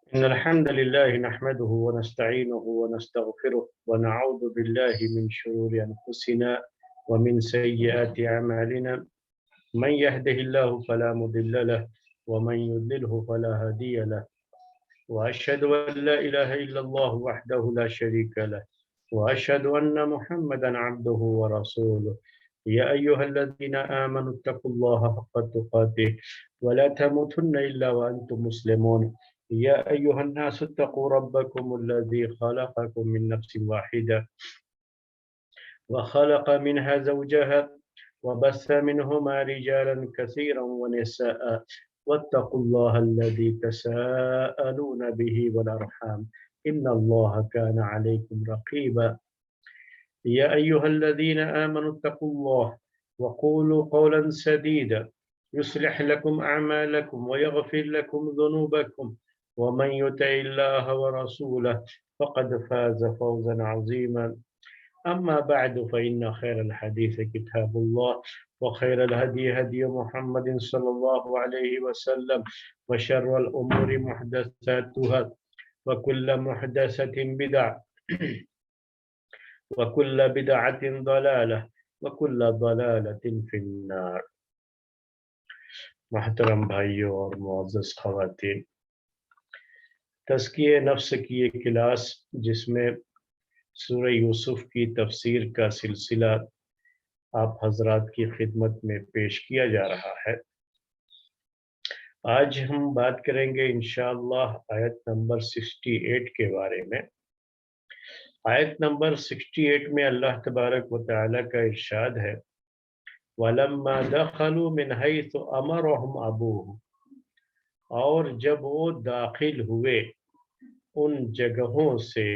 إن الحمد لله نحمده ونستعينه ونستغفره ونعوذ بالله من شرور أنفسنا ومن سيئات أعمالنا. من يهده الله فلا مضل له ومن يضلله فلا هادي له. وأشهد أن لا إله إلا الله وحده لا شريك له وأشهد أن محمدا عبده ورسوله. يا أيها الذين آمنوا اتقوا الله حق تقاته ولا تموتن إلا وأنتم مسلمون. يا أيها الناس اتقوا ربكم الذي خلقكم من نفس واحدة وخلق منها زوجها وبث منهما رجالا كثيرا ونساء واتقوا الله الذي تساءلون به والأرحام إن الله كان عليكم رقيبا. يا أيها الذين آمنوا اتقوا الله وقولوا قولا سديدا يصلح لكم أعمالكم ويغفر لكم ذنوبكم ومن يطع الله ورسوله فقد فاز فوزا عظيما. أما بعد فإن خير الحديث كتاب الله وخير الهدي هدي محمد صلى الله عليه وسلم وشر الأمور محدثاتها وكل محدثة بدعة وكل بدعة ضلالة وكل ضلالة في النار. محترم بھائیوں اور معزز خواتین، تزکیہ نفس کی یہ کلاس جس میں سورہ یوسف کی تفسیر کا سلسلہ آپ حضرات کی خدمت میں پیش کیا جا رہا ہے، آج ہم بات کریں گے انشاءاللہ آیت نمبر 68 کے بارے میں۔ آیت نمبر 68 میں اللہ تبارک و تعالی کا ارشاد ہے وَلَمَّا دَخَلُوا مِنْ حَيْثُ أَمَرَهُمْ أَبُوهُمْ، اور جب وہ داخل ہوئے ان جگہوں سے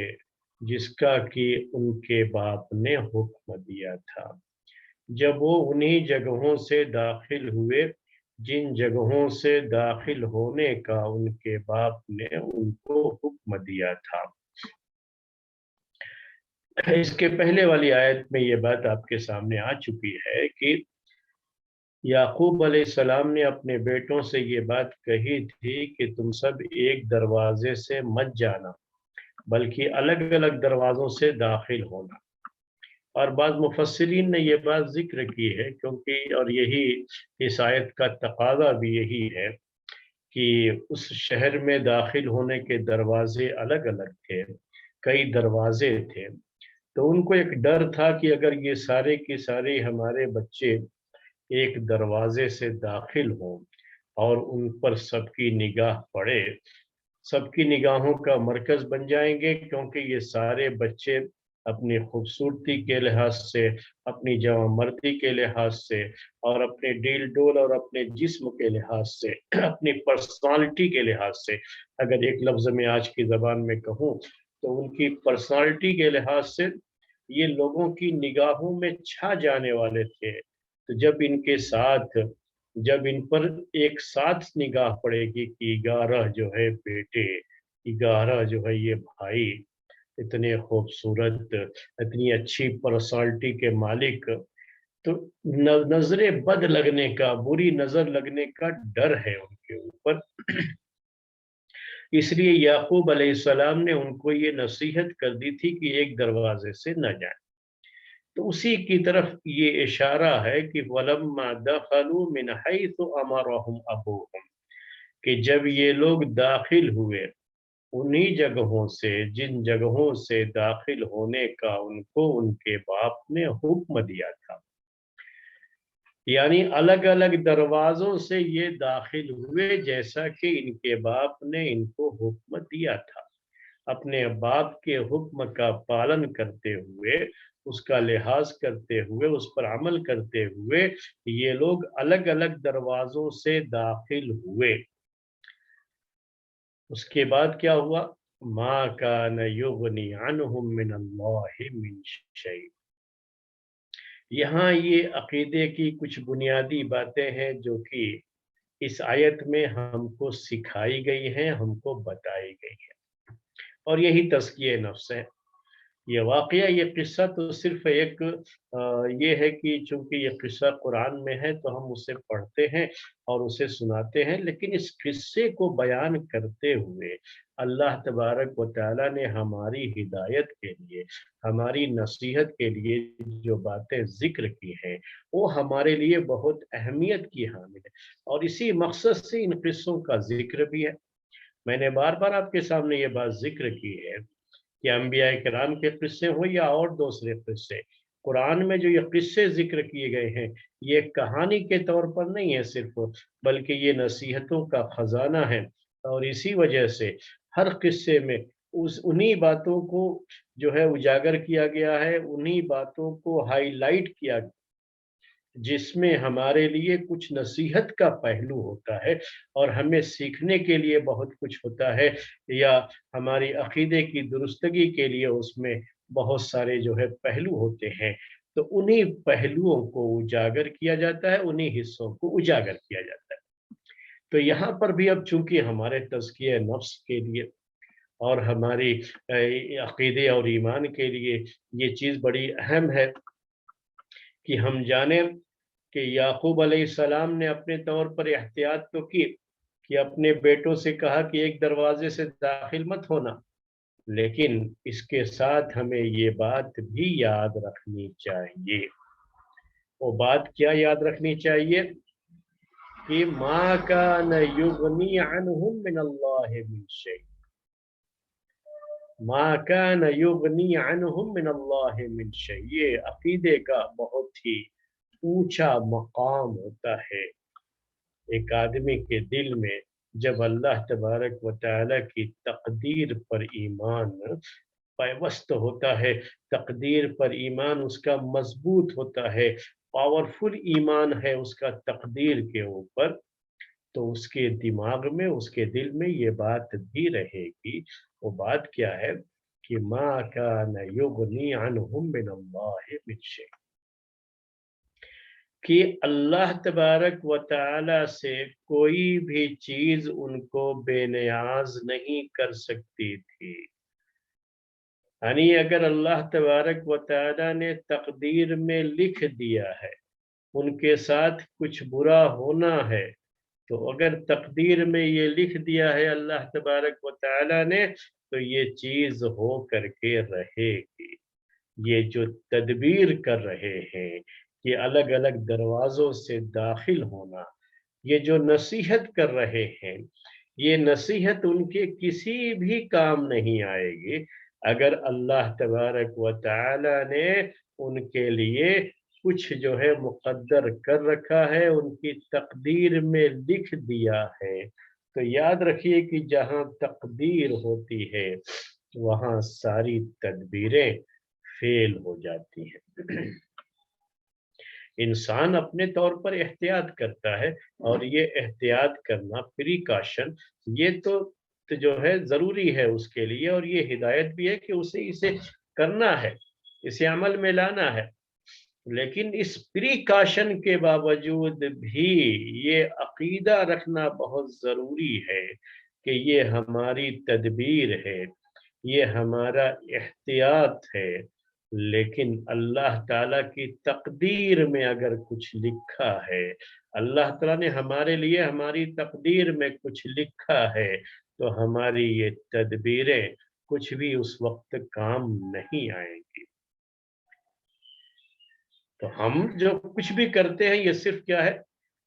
جس کا کہ ان کے باپ نے حکم دیا تھا، جب وہ انہی جگہوں سے داخل ہوئے جن جگہوں سے داخل ہونے کا ان کے باپ نے ان کو حکم دیا تھا۔ اس کے پہلے والی آیت میں یہ بات آپ کے سامنے آ چکی ہے کہ یعقوب علیہ السلام نے اپنے بیٹوں سے یہ بات کہی تھی کہ تم سب ایک دروازے سے مت جانا بلکہ الگ الگ دروازوں سے داخل ہونا۔ اور بعض مفسرین نے یہ بات ذکر کی ہے کیونکہ اور یہی اس آیت کا تقاضا بھی یہی ہے کہ اس شہر میں داخل ہونے کے دروازے الگ الگ تھے، کئی دروازے تھے، تو ان کو ایک ڈر تھا کہ اگر یہ سارے کے سارے ہمارے بچے ایک دروازے سے داخل ہوں اور ان پر سب کی نگاہ پڑے، سب کی نگاہوں کا مرکز بن جائیں گے، کیونکہ یہ سارے بچے اپنی خوبصورتی کے لحاظ سے، اپنی جوان مردی کے لحاظ سے اور اپنے ڈیل ڈول اور اپنے جسم کے لحاظ سے، اپنی پرسنالٹی کے لحاظ سے، اگر ایک لفظ میں آج کی زبان میں کہوں تو ان کی پرسنالٹی کے لحاظ سے یہ لوگوں کی نگاہوں میں چھا جانے والے تھے۔ تو جب ان کے ساتھ جب ان پر ایک ساتھ نگاہ پڑے گی کہ 11 جو ہے بیٹے، 11 جو ہے یہ بھائی، اتنے خوبصورت، اتنی اچھی پرسنالٹی کے مالک، تو نظر بد لگنے کا، بری نظر لگنے کا ڈر ہے ان کے اوپر۔ اس لیے یعقوب علیہ السلام نے ان کو یہ نصیحت کر دی تھی کہ ایک دروازے سے نہ جائیں۔ تو اسی کی طرف یہ اشارہ ہے کہ وَلَمَّا دَخَلُوا مِنْ حَيْثُ أَمَرَهُمْ أَبُوهُمْ، کہ جب یہ لوگ داخل ہوئے انہی جگہوں سے جن جگہوں سے داخل ہونے کا ان کو ان کے باپ نے حکم دیا تھا، یعنی الگ الگ دروازوں سے یہ داخل ہوئے جیسا کہ ان کے باپ نے ان کو حکم دیا تھا۔ اپنے باپ کے حکم کا پالن کرتے ہوئے، اس کا لحاظ کرتے ہوئے، اس پر عمل کرتے ہوئے یہ لوگ الگ الگ دروازوں سے داخل ہوئے۔ اس کے بعد کیا ہوا؟ ما کان یغنی عنہم من اللہ من شیء۔ یہاں یہ عقیدے کی کچھ بنیادی باتیں ہیں جو کہ اس آیت میں ہم کو سکھائی گئی ہیں، ہم کو بتائی گئی ہیں، اور یہی تزکیہ نفس ہے۔ یہ واقعہ، یہ قصہ تو صرف ایک یہ ہے کہ چونکہ یہ قصہ قرآن میں ہے تو ہم اسے پڑھتے ہیں اور اسے سناتے ہیں، لیکن اس قصے کو بیان کرتے ہوئے अल्लाह तबारक व तआला ने हमारी हिदायत के लिए, हमारी नसीहत के लिए जो बातें ज़िक्र की हैं, वो हमारे लिए बहुत अहमियत की हामिल है और इसी मकसद से इन किस्सों का ज़िक्र भी है। मैंने बार-बार आपके सामने ये बात ज़िक्र की है कि अंबिया किराम के किस्से हो या और दूसरे किस्से, कुरान में जो ये किस्से ज़िक्र किए गए हैं, ये कहानी के तौर पर नहीं है सिर्फ़, बल्कि ये नसीहतों का खज़ाना है और इसी वजह से हर किस्से में उस उन्हीं बातों को जो है उजागर किया गया है, उन्हीं बातों को हाइलाइट किया जिसमें हमारे लिए कुछ नसीहत का पहलू होता है और हमें सीखने के लिए बहुत कुछ होता है या हमारी अकीदे की दुरुस्तगी के लिए उसमें बहुत सारे जो है पहलू होते हैं। तो उन्हीं पहलुओं को उजागर किया जाता है, उन्हीं हिस्सों को उजागर किया जाता है। तो यहाँ पर भी अब चूँकि हमारे तज़किये नफ्स के लिए और हमारी अकीदे और ईमान के लिए ये चीज़ बड़ी अहम है कि हम जानें कि याकूब अलैहिस्सलाम ने अपने तौर पर एहतियात तो की कि अपने बेटों से कहा कि एक दरवाजे से दाखिल मत होना, लेकिन इसके साथ हमें ये बात भी याद रखनी चाहिए। वो बात क्या याद रखनी चाहिए कि मा कान युगनी अन्हुम मिनल्लाहि मिन शै, मा कान युगनी अन्हुम मिनल्लाहि मिन शै, ये अकीदे का बहुत ही ऊंचा मकाम होता है एक आदमी के दिल में। जब अल्लाह तबारक व तआला की तकदीर पर ईमान पैवस्त होता है, तकदीर पर ईमान उसका मजबूत होता है, पावरफुल ईमान है उसका तकदीर के ऊपर, तो उसके दिमाग में, उसके दिल में ये बात भी रहेगी। वो बात क्या है कि मा कान युगनी अन्हुम मिनल्लाहि मिन शै, कि अल्लाह तबारक व तआला से कोई भी चीज उनको बेनियाज नहीं कर सकती थी। यानी अगर अल्लाह तबारक व तआला ने तकदीर में लिख दिया है उनके साथ कुछ बुरा होना है, तो अगर तकदीर में ये लिख दिया है अल्लाह तबारक व तआला ने, तो ये चीज हो करके रहेगी। ये जो तदबीर कर रहे हैं कि अलग अलग दरवाज़ों से दाखिल होना, ये जो नसीहत कर रहे हैं, ये नसीहत उनके किसी भी काम नहीं आएगी अगर अल्लाह तबारक व तआला ने उनके लिए कुछ जो है मुक़द्दर कर रखा है, उनकी तकदीर में लिख दिया है। तो याद रखिए कि जहाँ तकदीर होती है, वहाँ सारी तदबीरें फेल हो जाती हैं। इंसान अपने तौर पर एहतियात करता है और ये एहतियात करना प्रिकॉशन, ये तो जो है ज़रूरी है उसके लिए और ये हिदायत भी है कि उसे इसे करना है, इसे अमल में लाना है। लेकिन इस प्रिकॉशन के बावजूद भी ये अकीदा रखना बहुत ज़रूरी है कि ये हमारी तदबीर है, ये हमारा एहतियात है, लेकिन अल्लाह ताला की तकदीर में अगर कुछ लिखा है, अल्लाह ताला ने हमारे लिए हमारी तकदीर में कुछ लिखा है, तो हमारी ये तदबीरें कुछ भी उस वक्त काम नहीं आएंगी। तो हम जो कुछ भी करते हैं ये सिर्फ क्या है,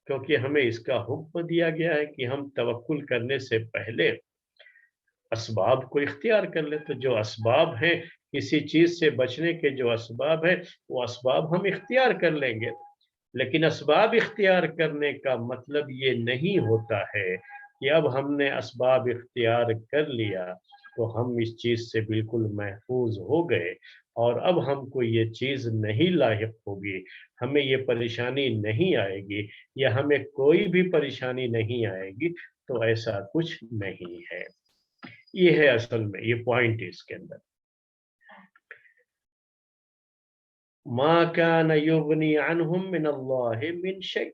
क्योंकि हमें इसका हुक्म दिया गया है कि हम तवक्कुल करने से पहले असबाब को इख्तियार कर ले। तो जो असबाब हैं, किसी चीज़ से बचने के जो असबाब हैं, वो असबाब हम इख्तियार कर लेंगे। लेकिन असबाब इख्तियार करने का मतलब ये नहीं होता है कि अब हमने असबाब इख्तियार कर लिया, तो हम इस चीज़ से बिल्कुल महफूज हो गए और अब हमको ये चीज़ नहीं लाहिक होगी, हमें ये परेशानी नहीं आएगी या हमें कोई भी परेशानी नहीं आएगी, तो ऐसा कुछ नहीं है। ये है असल में, ये पॉइंट है इसके अंदर। मा कान युगनी अन्हुम मिनल्लाहि मिन शै,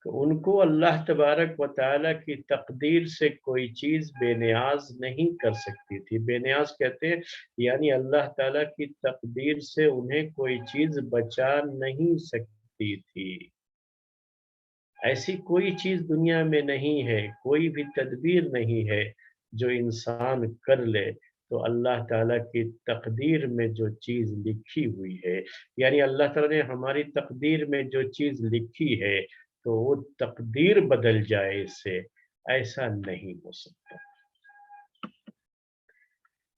तो उनको अल्लाह तबारक व तआला की तकदीर से कोई चीज़ बेनियाज नहीं कर सकती थी। बेनियाज कहते हैं यानी अल्लाह ताला की तकदीर से उन्हें कोई चीज़ बचा नहीं सकती थी। ऐसी कोई चीज़ दुनिया में नहीं है, कोई भी तदबीर नहीं है جو انسان کر لے تو اللہ تعالیٰ کی تقدیر میں جو چیز لکھی ہوئی ہے، یعنی اللہ تعالیٰ نے ہماری تقدیر میں جو چیز لکھی ہے تو وہ تقدیر بدل جائے اس سے، ایسا نہیں ہو سکتا۔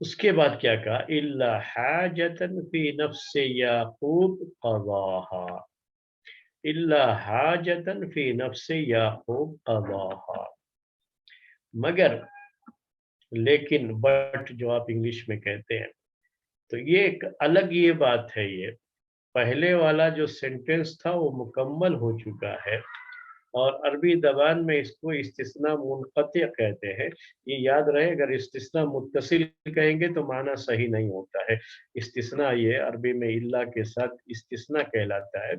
اس کے بعد کیا کہا؟ الا حاجتن فی نفس یعقوب قضاها، الا حاجتن فی نفس یعقوب قضاها، مگر، لیکن، بٹ جو آپ انگلش میں کہتے ہیں، تو یہ ایک الگ یہ بات ہے۔ یہ پہلے والا جو سینٹنس تھا وہ مکمل ہو چکا ہے، اور عربی زبان میں اس کو استثناء منقطع کہتے ہیں۔ یہ یاد رہے، اگر استثناء متصل کہیں گے تو معنی صحیح نہیں ہوتا ہے۔ استثناء یہ عربی میں اللہ کے ساتھ استثناء کہلاتا ہے،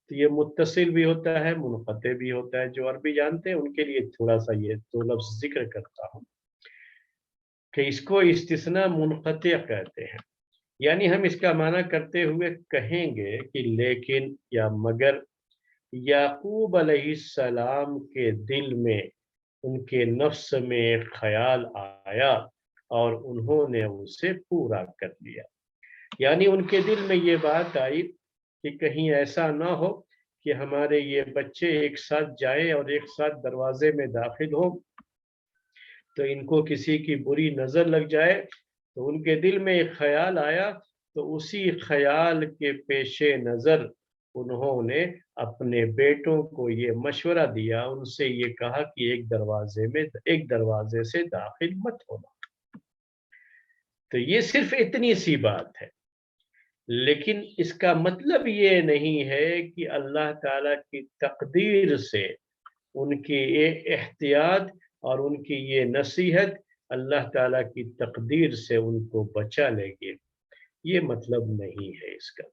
تو یہ متصل بھی ہوتا ہے، منقطع بھی ہوتا ہے۔ جو عربی جانتے ہیں ان کے لیے تھوڑا سا یہ دو لفظ ذکر کرتا ہوں کہ اس کو استثناء منقطع کہتے ہیں، یعنی ہم اس کا معنی کرتے ہوئے کہیں گے کہ لیکن یا مگر یعقوب علیہ السلام کے دل میں، ان کے نفس میں ایک خیال آیا اور انہوں نے اسے پورا کر لیا، یعنی ان کے دل میں یہ بات آئی کہ کہیں ایسا نہ ہو کہ ہمارے یہ بچے ایک ساتھ جائیں اور ایک ساتھ دروازے میں داخل ہو تو ان کو کسی کی بری نظر لگ جائے۔ تو ان کے دل میں ایک خیال آیا، تو اسی خیال کے پیش نظر انہوں نے اپنے بیٹوں کو یہ مشورہ دیا، ان سے یہ کہا کہ ایک دروازے سے داخل مت ہونا۔ تو یہ صرف اتنی سی بات ہے، لیکن اس کا مطلب یہ نہیں ہے کہ اللہ تعالیٰ کی تقدیر سے ان کی یہ احتیاط اور ان کی یہ نصیحت اللہ تعالیٰ کی تقدیر سے ان کو بچا لے گی، یہ مطلب نہیں ہے اس کا۔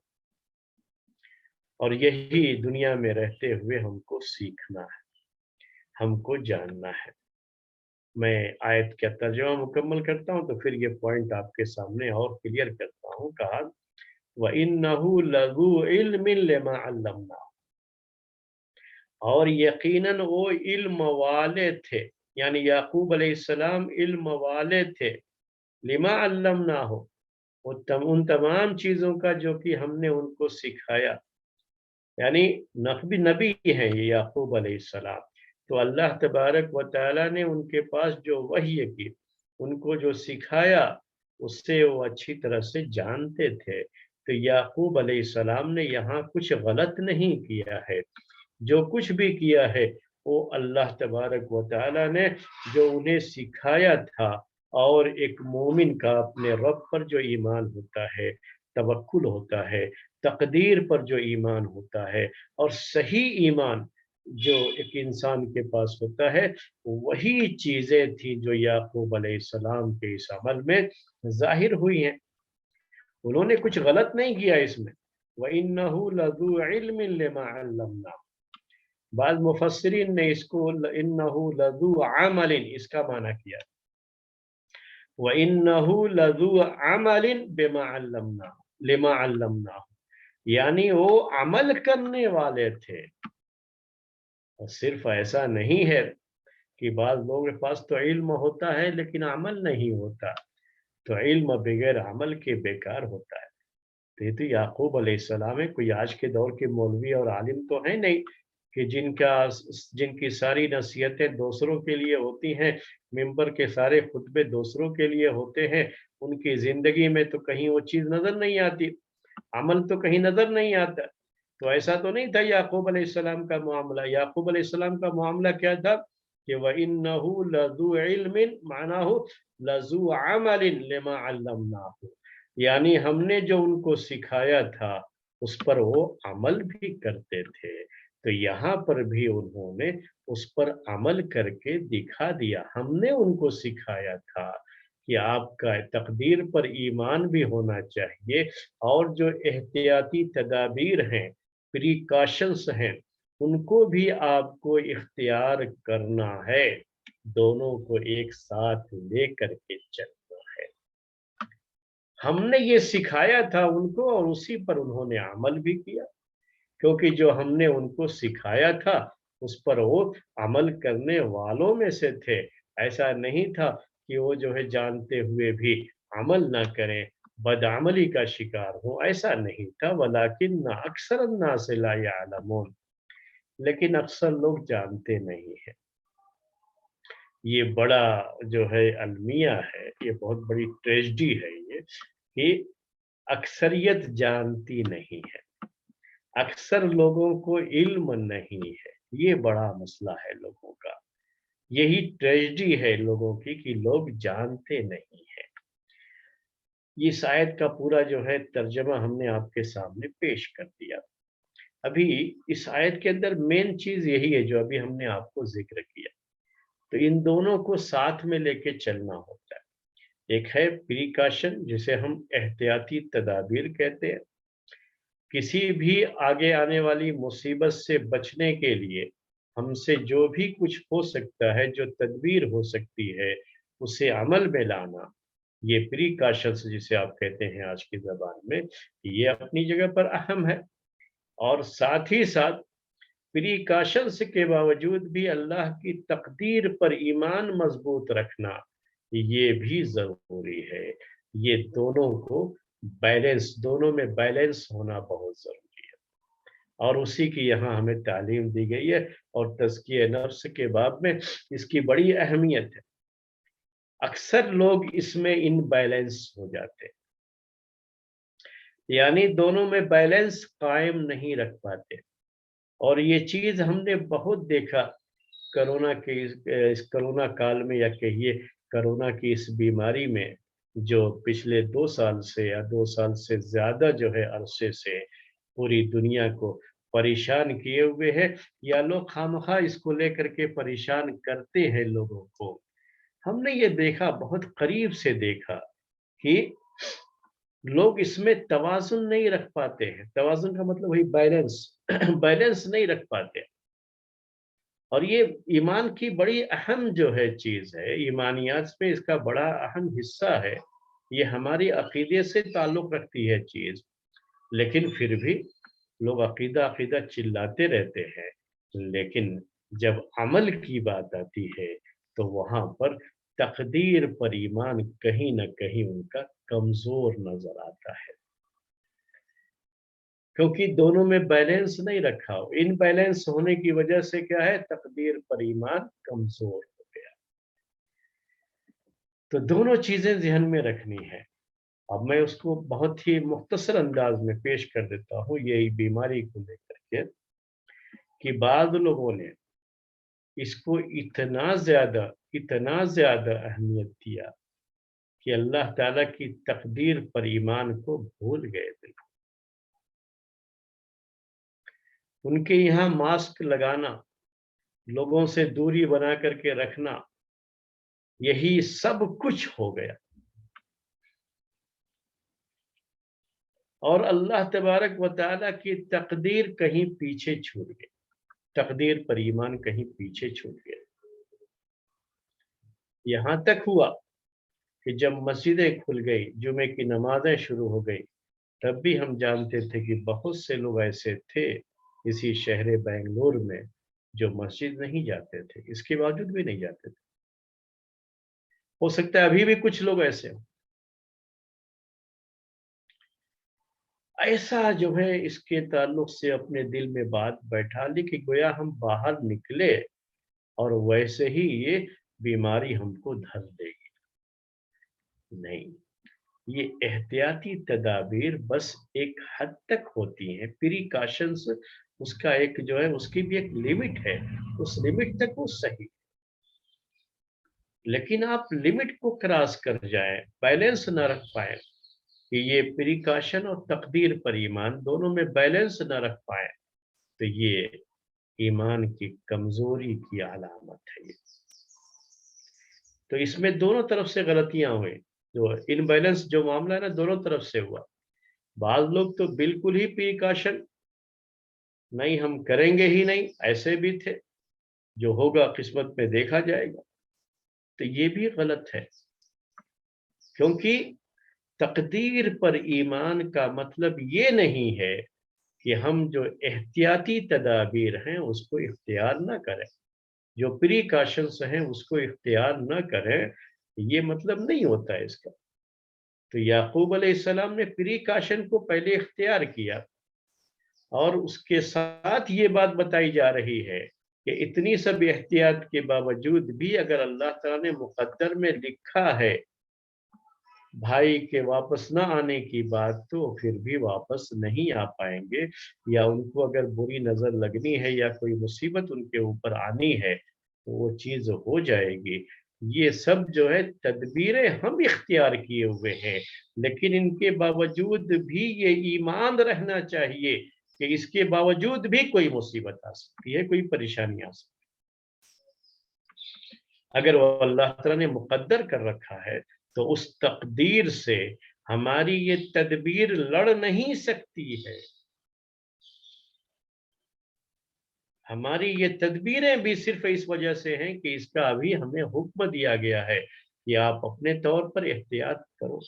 اور یہی دنیا میں رہتے ہوئے ہم کو سیکھنا ہے، ہم کو جاننا ہے۔ میں آیت کا ترجمہ مکمل کرتا ہوں تو پھر یہ پوائنٹ آپ کے سامنے اور کلیئر کرتا ہوں۔ کہا وَإِنَّهُ لَذُو عِلْمٍ لِمَا عَلَّمْنَاهُ، اور یقیناً وہ علم والے تھے، یعنی یعقوب علیہ السلام علم والے تھے، لما علمناہ، ان تمام چیزوں کا جو کہ ہم نے ان کو سکھایا، یعنی نبی ہیں یہ یعقوب علیہ السلام، تو اللہ تبارک و تعالیٰ نے ان کے پاس جو وحی کی، ان کو جو سکھایا، اس سے وہ اچھی طرح سے جانتے تھے۔ تو یعقوب علیہ السلام نے یہاں کچھ غلط نہیں کیا ہے، جو کچھ بھی کیا ہے وہ اللہ تبارک و تعالیٰ نے جو انہیں سکھایا تھا۔ اور ایک مومن کا اپنے رب پر جو ایمان ہوتا ہے، توکل ہوتا ہے، تقدیر پر جو ایمان ہوتا ہے، اور صحیح ایمان جو ایک انسان کے پاس ہوتا ہے، وہی چیزیں تھیں جو یعقوب علیہ السلام کے اس عمل میں ظاہر ہوئی ہیں۔ انہوں نے کچھ غلط نہیں کیا اس میں۔ وَإِنَّهُ لَذُو عِلْمٍ لِمَا عَلَّمْنَاهُ، بعض مفسرین نے اس کو انه لذو عمل اس کا معنی کیا، وانه لذو عمل بما علمناه لما علمناه، یعنی وہ عمل کرنے والے تھے۔ اور صرف ایسا نہیں ہے کہ بعض لوگوں کے پاس تو علم ہوتا ہے لیکن عمل نہیں ہوتا، تو علم بغیر عمل کے بیکار ہوتا ہے۔ تو یہ تو یعقوب علیہ السلام ہے، کوئی آج کے دور کے مولوی اور عالم تو ہے نہیں کہ جن کی ساری نصیحتیں دوسروں کے لیے ہوتی ہیں، ممبر کے سارے خطبے دوسروں کے لیے ہوتے ہیں، ان کی زندگی میں تو کہیں وہ چیز نظر نہیں آتی، عمل تو کہیں نظر نہیں آتا۔ تو ایسا تو نہیں تھا یعقوب علیہ السلام کا معاملہ۔ یعقوب علیہ السلام کا معاملہ کیا تھا کہ وَإِنَّهُ لَذُو عِلْمٍ معناہ لَذُو عَمَلٍ لِمَا عَلَّمْنَاهُ، یعنی ہم نے جو ان کو سکھایا تھا اس پر وہ عمل بھی کرتے تھے۔ تو یہاں پر بھی انہوں نے اس پر عمل کر کے دکھا دیا۔ ہم نے ان کو سکھایا تھا کہ آپ کا تقدیر پر ایمان بھی ہونا چاہیے، اور جو احتیاطی تدابیر ہیں، پریکاشنز ہیں، ان کو بھی آپ کو اختیار کرنا ہے، دونوں کو ایک ساتھ لے کر کے چلنا ہے۔ ہم نے یہ سکھایا تھا ان کو اور اسی پر انہوں نے عمل بھی کیا، کیونکہ جو ہم نے ان کو سکھایا تھا اس پر وہ عمل کرنے والوں میں سے تھے۔ ایسا نہیں تھا کہ वो जो है जानते हुए भी अमल ना करें, बदअमली का शिकार हो, ऐसा नहीं था। वलाकिन्न अक्सर अन्नास ला यअलमून, लेकिन अक्सर लोग जानते नहीं हैं। ये बड़ा जो है अलमिया है, ये बहुत बड़ी ट्रेजेडी है ये, कि अक्सरियत जानती नहीं है, अक्सर लोगों को इल्म नहीं है। ये बड़ा मसला है लोगों का, यही ट्रेजेडी है लोगों की कि लोग जानते नहीं हैं। इस आयत का पूरा जो है तर्जमा हमने आपके सामने पेश कर दिया। अभी इस आयत के अंदर मेन चीज यही है जो अभी हमने आपको जिक्र किया, तो इन दोनों को साथ में लेके चलना होता है। एक है प्रिकॉशन, जिसे हम एहतियाती तदाबीर कहते हैं। किसी भी आगे आने वाली मुसीबत से बचने के लिए हमसे जो भी कुछ हो सकता है, जो तदबीर हो सकती है, उसे अमल में लाना, ये प्रिकॉशंस जिसे आप कहते हैं आज की ज़बान में, ये अपनी जगह पर अहम है। और साथ ही साथ प्रिकॉशंस के बावजूद भी अल्लाह की तकदीर पर ईमान मजबूत रखना, ये भी ज़रूरी है। ये दोनों को बैलेंस, दोनों में बैलेंस होना बहुत ज़रूरी है, और उसी की यहाँ हमें तालीम दी गई है। और तज़किये नफ्स के बाब में इसकी बड़ी अहमियत है। अक्सर लोग इसमें इनबैलेंस हो जाते हैं, यानी दोनों में बैलेंस कायम नहीं रख पाते। और ये चीज़ हमने बहुत देखा कोरोना के इस कोरोना काल में, या कहिए कोरोना की इस बीमारी में, जो पिछले 2 साल से या 2 साल से ज़्यादा जो है अरसे से पूरी दुनिया को परेशान किए हुए है, या लोग खामखा इसको लेकर के परेशान करते हैं लोगों को। हमने ये देखा, बहुत करीब से देखा, कि लोग इसमें तवाज़ुन नहीं रख पाते हैं। तवाज़ुन का मतलब वही बैलेंस बैलेंस नहीं रख पाते। और ये ईमान की बड़ी अहम जो है चीज़ है, ईमानियात में इसका बड़ा अहम हिस्सा है। ये हमारी अक़ीदे से ताल्लुक़ रखती है चीज़, लेकिन फिर भी लोग अक़ीदा अक़ीदा चिल्लाते रहते हैं। लेकिन जब अमल की बात आती है, तो वहाँ पर तक़दीर पर ईमान कहीं न कहीं उनका कमज़ोर नज़र आता है, क्योंकि दोनों में बैलेंस नहीं रखा हो। इनबैलेंस होने की वजह से क्या है, तक़दीर पर ईमान कमज़ोर हो गया। तो दोनों चीज़ें ज़हन में रखनी है। अब मैं उसको बहुत ही मुख्तसर अंदाज में पेश कर देता हूँ, यही बीमारी को लेकर के, कि बाद लोगों ने इसको इतना ज़्यादा अहमियत दिया कि अल्लाह ताला की तक़दीर पर ईमान को भूल गए बिल्कुल। उनके यहाँ मास्क लगाना, लोगों से दूरी बना करके रखना, यही सब कुछ हो गया। और अल्लाह तबारक व तआला की तक़दीर कहीं पीछे छूट गई, तक़दीर पर ईमान कहीं पीछे छूट गया। यहाँ तक हुआ कि जब मस्जिदें खुल गई, जुमे की नमाज़ें शुरू हो गई, तब भी हम जानते थे कि बहुत से लोग ऐसे थे इसी शहर बेंगलुरु में, जो मस्जिद नहीं जाते थे, इसके बावजूद भी नहीं जाते थे। हो सकता है अभी भी कुछ लोग ऐसे हों। ऐसा जो है इसके ताल्लुक से अपने दिल में बात बैठा ली कि गोया हम बाहर निकले और वैसे ही ये बीमारी हमको धर लेगी। नहीं, ये एहतियाती तदाबीर बस एक हद तक होती हैं, प्रिकॉशंस उसका एक जो है, उसकी भी एक लिमिट है, उस लिमिट तक वो सही। लेकिन आप लिमिट को क्रॉस कर जाएं, बैलेंस ना रख पाए, कि ये प्रिकॉशन और तकदीर पर ईमान दोनों में बैलेंस न रख पाए, तो ये ईमान की कमजोरी की अलामत है ये। तो इसमें दोनों तरफ से गलतियां हुई, जो इनबैलेंस जो मामला है ना, दोनों तरफ से हुआ। बाज लोग तो बिल्कुल ही प्रिकॉशन नहीं, हम करेंगे ही नहीं, ऐसे भी थे, जो होगा किस्मत में देखा जाएगा। तो ये भी गलत है, क्योंकि तकदीर पर ईमान का मतलब ये नहीं है कि हम जो एहतियाती तदाबीर हैं उसको इख्तियार ना करें, जो प्रिकॉशंस हैं उसको इख्तियार ना करें, ये मतलब नहीं होता है इसका। तो याकूब अलैहिस्सलाम ने प्रिकॉशन को पहले इख्तियार किया, और उसके साथ ये बात बताई जा रही है कि इतनी सब एहतियात के बावजूद भी अगर अल्लाह ताला ने मुकद्दर में लिखा है भाई के वापस ना आने की बात, तो फिर भी वापस नहीं आ पाएंगे, या उनको अगर बुरी नजर लगनी है या कोई मुसीबत उनके ऊपर आनी है तो वो चीज हो जाएगी। ये सब जो है तदबीरें हम इख्तियार किए हुए हैं, लेकिन इनके बावजूद भी ये ईमान रहना चाहिए कि इसके बावजूद भी कोई मुसीबत आ सकती है, कोई परेशानी आ सकती है। अगर वो अल्लाह ताला ने मुकद्दर कर रखा है तो उस तकदीर से हमारी ये तदबीर लड़ नहीं सकती है। हमारी ये तदबीरें भी सिर्फ इस वजह से हैं कि इसका अभी हमें हुक्म दिया गया है कि आप अपने तौर पर एहतियात करो।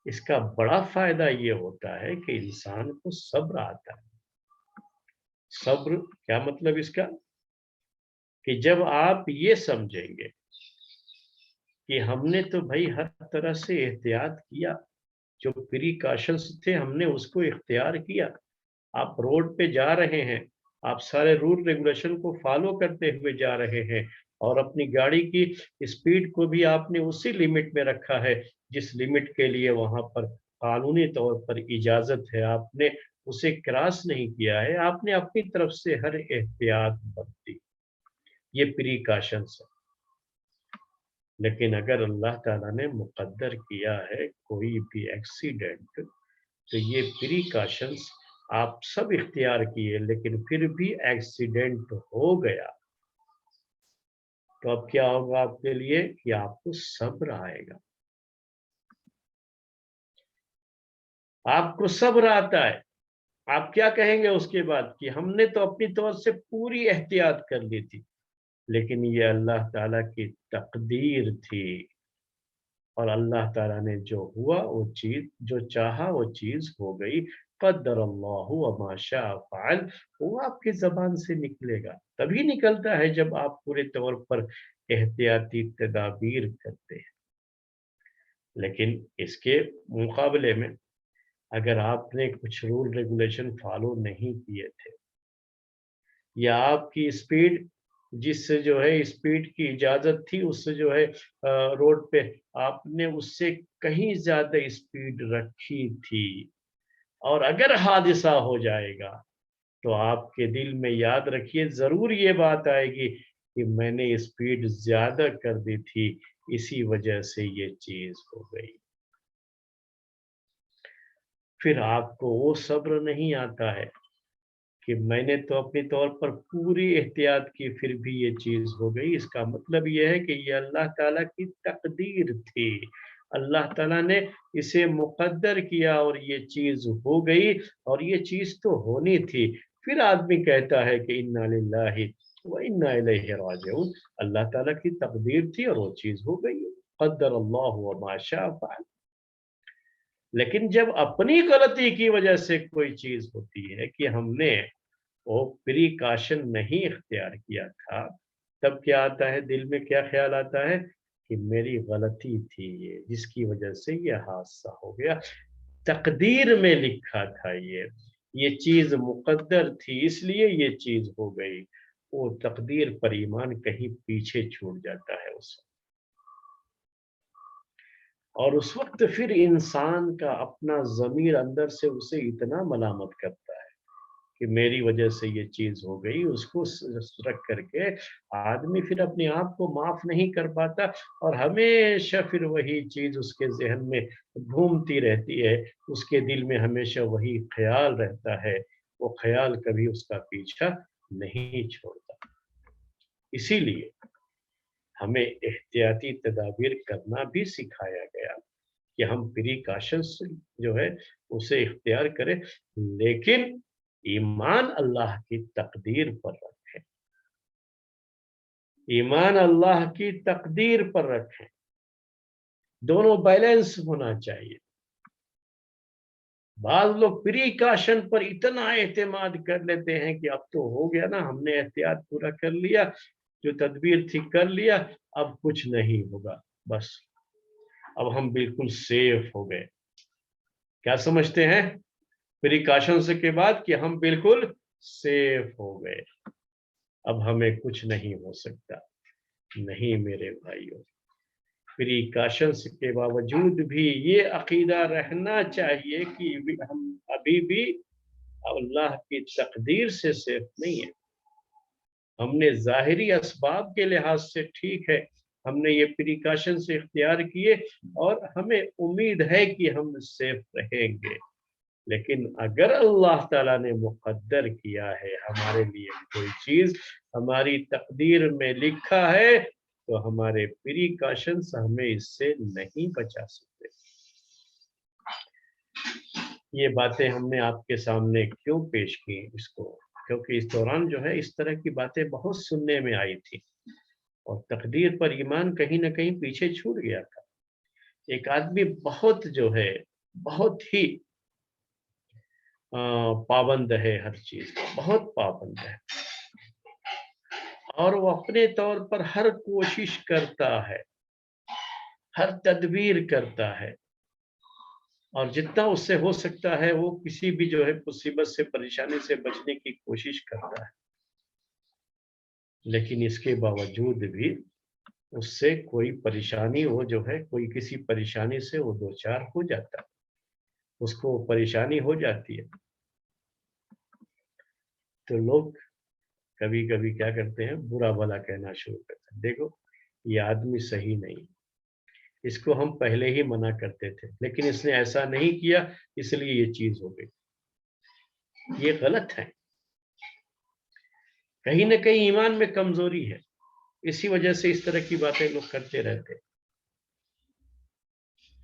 इसका बड़ा फायदा ये होता है कि इंसान को सब्र आता है। सब्र क्या मतलब इसका, कि जब आप ये समझेंगे कि हमने तो भाई हर तरह से एहतियात किया, जो प्रिकॉशंस थे हमने उसको इख्तियार किया। आप रोड पे जा रहे हैं, आप सारे रूल रेगुलेशन को फॉलो करते हुए जा रहे हैं, और अपनी गाड़ी की स्पीड को भी आपने उसी लिमिट में रखा है जिस लिमिट के लिए वहां पर कानूनी तौर पर इजाजत है। आपने उसे क्रॉस नहीं किया है, आपने अपनी तरफ से हर एहतियात बरती। ये प्रिकॉशंस है। लेकिन अगर अल्लाह ताला ने मुकद्दर किया है कोई भी एक्सीडेंट, तो ये प्रिकॉशंस आप सब इख्तियार किए लेकिन फिर भी एक्सीडेंट हो गया, तो अब क्या होगा आपके लिए कि आपको सब्र आएगा। आपको सब्र आता है। आप क्या कहेंगे उसके बाद कि हमने तो अपनी तौर से पूरी एहतियात कर ली थी, लेकिन ये अल्लाह ताला की तकदीर थी, और अल्लाह ताला ने जो हुआ वो चीज, जो चाहा वो चीज हो गई। क़द्दर अल्लाहु व मा शाअ फ़अल, वो आपकी जबान से निकलेगा। तभी निकलता है जब आप पूरे तौर पर एहतियाती तदाबीर करते हैं। लेकिन इसके मुकाबले में अगर आपने कुछ रूल रेगुलेशन फॉलो नहीं किए थे, या आपकी स्पीड, जिससे जो है स्पीड की इजाजत थी उससे जो है रोड पे आपने उससे कहीं ज्यादा स्पीड रखी थी, और अगर हादसा हो जाएगा तो आपके दिल में याद रखिए जरूर ये बात आएगी कि मैंने स्पीड ज्यादा कर दी थी, इसी वजह से ये चीज हो गई। फिर आपको वो सब्र नहीं आता है कि मैंने तो अपने तौर पर पूरी एहतियात की फिर भी ये चीज हो गई। इसका मतलब ये है कि ये अल्लाह ताला की तकदीर थी, अल्लाह ताला ने इसे मुकद्दर किया और ये चीज हो गई, और ये चीज तो होनी थी। फिर आदमी कहता है कि इन्ना लिल्लाहि व इन्ना इलैहि राजिऊन। अल्लाह ताला की तकदीर थी और वो चीज हो गई। क़द्दर अल्लाहु व मा शाअ फ़अल। लेकिन जब अपनी गलती की वजह से कोई चीज होती है कि हमने वो प्रिकॉशन नहीं इख्तियार किया था, तब क्या आता है दिल में, क्या ख्याल आता है कि मेरी गलती थी ये, जिसकी वजह से ये हादसा हो गया। तकदीर में लिखा था ये चीज मुकद्दर थी इसलिए ये चीज हो गई। वो तकदीर पर ईमान कहीं पीछे छूट जाता है उस वक्त। और उस वक्त फिर इंसान का अपना ज़मीर अंदर से उसे इतना मलामत करता है कि मेरी वजह से ये चीज हो गई। उसको रख करके आदमी फिर अपने आप को माफ नहीं कर पाता, और हमेशा फिर वही चीज उसके जहन में घूमती रहती है। उसके दिल में हमेशा वही ख्याल रहता है, वो ख्याल कभी उसका पीछा नहीं छोड़ता। इसीलिए हमें एहतियाती तदाबीर करना भी सिखाया गया कि हम प्रिकॉशंस जो है उसे इख्तियार करें, लेकिन ईमान अल्लाह की तकदीर पर रखें। ईमान अल्लाह की तकदीर पर रखें। दोनों बैलेंस होना चाहिए। बाज लोग प्रिकॉशन पर इतना एतमाद कर लेते हैं कि अब तो हो गया ना, हमने एहतियात पूरा कर लिया, जो तदबीर थी कर लिया, اب کچھ نہیں ہوگا، بس اب ہم بالکل سیف ہو گئے. کیا سمجھتے ہیں پریکاشنز کے بعد؟ کہ ہم بالکل سیف ہو گئے، اب ہمیں کچھ نہیں ہو سکتا. نہیں میرے بھائیوں، پریکاشنز کے باوجود بھی یہ عقیدہ رہنا چاہیے کہ ہم ابھی بھی اللہ کی تقدیر سے سیف نہیں ہے. ہم نے ظاہری اسباب کے لحاظ سے ٹھیک ہے، ہم نے یہ پریکاشن سے اختیار کیے اور ہمیں امید ہے کہ ہم سیف رہیں گے. لیکن اگر اللہ تعالیٰ نے مقدر کیا ہے ہمارے لیے کوئی چیز، ہماری تقدیر میں لکھا ہے، تو ہمارے پریکاشنز ہمیں اس سے نہیں بچا سکتے. یہ باتیں ہم نے آپ کے سامنے کیوں پیش کی؟ اس کو کیونکہ اس دوران جو ہے اس طرح کی باتیں بہت سننے میں آئی تھی اور تقدیر پر ایمان کہیں نہ کہیں پیچھے چھوٹ گیا تھا. ایک آدمی بہت جو ہے بہت ہی پابند ہے، ہر چیز کا بہت پابند ہے، اور وہ اپنے طور پر ہر کوشش کرتا ہے، ہر تدبیر کرتا ہے، اور جتنا اس سے ہو سکتا ہے وہ کسی بھی جو ہے مصیبت سے پریشانی سے بچنے کی کوشش کرتا ہے. لیکن اس کے باوجود بھی اس سے کوئی پریشانی وہ جو ہے کوئی کسی پریشانی سے وہ دوچار ہو جاتا ہے، اس کو پریشانی ہو جاتی ہے. تو لوگ کبھی کبھی کیا کرتے ہیں، برا بھلا کہنا شروع کرتے ہیں. دیکھو یہ آدمی صحیح نہیں، اس کو ہم پہلے ہی منع کرتے تھے لیکن اس نے ایسا نہیں کیا اس لیے یہ چیز ہو گئی. یہ غلط ہے، کہیں نہ کہیں ایمان میں کمزوری ہے، اسی وجہ سے اس طرح کی باتیں لوگ کرتے رہتے.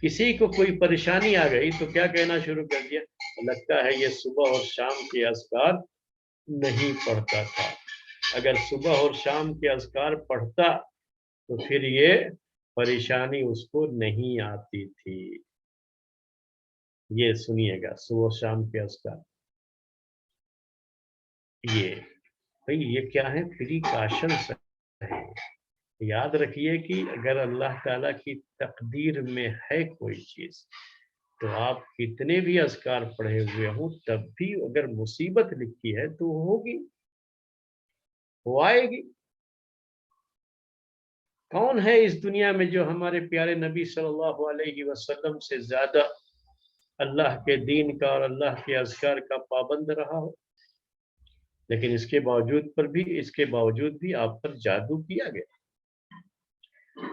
کسی کو کوئی پریشانی آ گئی تو کیا کہنا شروع کر دیا، لگتا ہے یہ صبح اور شام کے اذکار نہیں پڑھتا تھا. اگر صبح اور شام کے اذکار پڑھتا تو پھر یہ پریشانی اس کو نہیں آتی تھی. یہ سنیے گا، صبح و شام کے اذکار، یہ کیا ہے؟ پریکاشن ہے. یاد رکھیے کہ اگر اللہ تعالیٰ کی تقدیر میں ہے کوئی چیز تو آپ کتنے بھی اذکار پڑھے ہوئے ہوں تب بھی اگر مصیبت لکھی ہے تو ہوگی، وہ آئے گی. کون ہے اس دنیا میں جو ہمارے پیارے نبی صلی اللہ علیہ وسلم سے زیادہ اللہ کے دین کا اور اللہ کے اذکار کا پابند رہا ہو؟ لیکن اس کے باوجود بھی آپ پر جادو کیا گیا،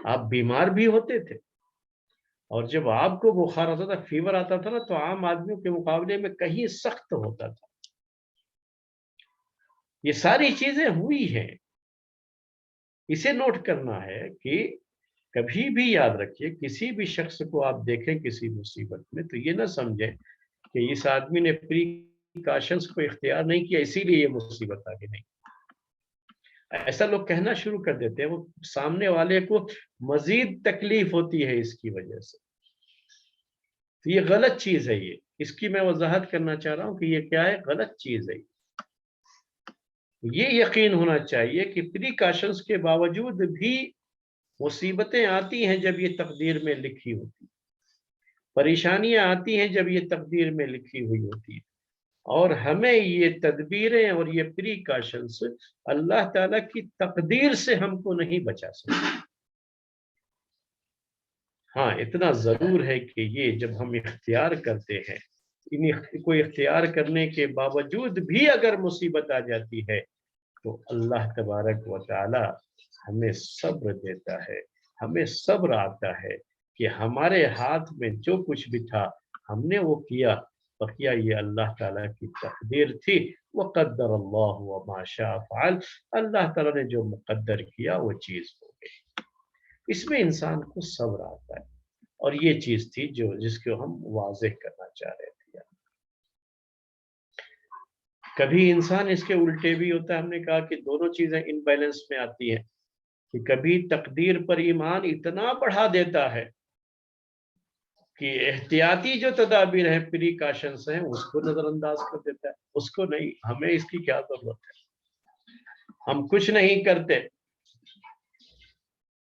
آپ بیمار بھی ہوتے تھے، اور جب آپ کو بخار آتا تھا، فیور آتا تھا نا، تو عام آدمیوں کے مقابلے میں کہیں سخت ہوتا تھا. یہ ساری چیزیں ہوئی ہیں. اسے نوٹ کرنا ہے کہ کبھی بھی یاد رکھیے کسی بھی شخص کو آپ دیکھیں کسی مصیبت میں تو یہ نہ سمجھیں کہ اس آدمی نے پریکاشنز کو اختیار نہیں کیا اسی لیے یہ مصیبت آگے نہیں. ایسا لوگ کہنا شروع کر دیتے ہیں، وہ سامنے والے کو مزید تکلیف ہوتی ہے اس کی وجہ سے. تو یہ غلط چیز ہے. یہ اس کی میں وضاحت کرنا چاہ رہا ہوں کہ یہ کیا ہے، غلط چیز ہے. یہ یقین ہونا چاہیے کہ پریکاشنز کے باوجود بھی مصیبتیں آتی ہیں جب یہ تقدیر میں لکھی ہوتی، پریشانیاں آتی ہیں جب یہ تقدیر میں لکھی ہوئی ہوتی ہے، اور ہمیں یہ تدبیریں اور یہ پریکاشنز اللہ تعالیٰ کی تقدیر سے ہم کو نہیں بچا سکتے. ہاں اتنا ضرور ہے کہ یہ جب ہم اختیار کرتے ہیں، کو اختیار کرنے کے باوجود بھی اگر مصیبت آ جاتی ہے تو اللہ تبارک و تعالی ہمیں صبر دیتا ہے، ہمیں صبر آتا ہے کہ ہمارے ہاتھ میں جو کچھ بھی تھا ہم نے وہ کیا، بقیہ یہ اللہ تعالیٰ کی تقدیر تھی. وقدر اللہ وما شاء فعل، اللہ تعالیٰ نے جو مقدر کیا وہ چیز ہو گئی. اس میں انسان کو صبر آتا ہے، اور یہ چیز تھی جس کو ہم واضح کرنا چاہ رہے تھے. کبھی انسان اس کے الٹے بھی ہوتا ہے. ہم نے کہا کہ دونوں چیزیں ان بیلنس میں آتی ہیں کہ کبھی تقدیر پر ایمان اتنا بڑھا دیتا ہے کہ احتیاطی جو تدابیر ہیں، پریکاشنز ہیں، اس کو نظر انداز کر دیتا ہے. اس کو نہیں، ہمیں اس کی کیا ضرورت ہے، ہم کچھ نہیں کرتے.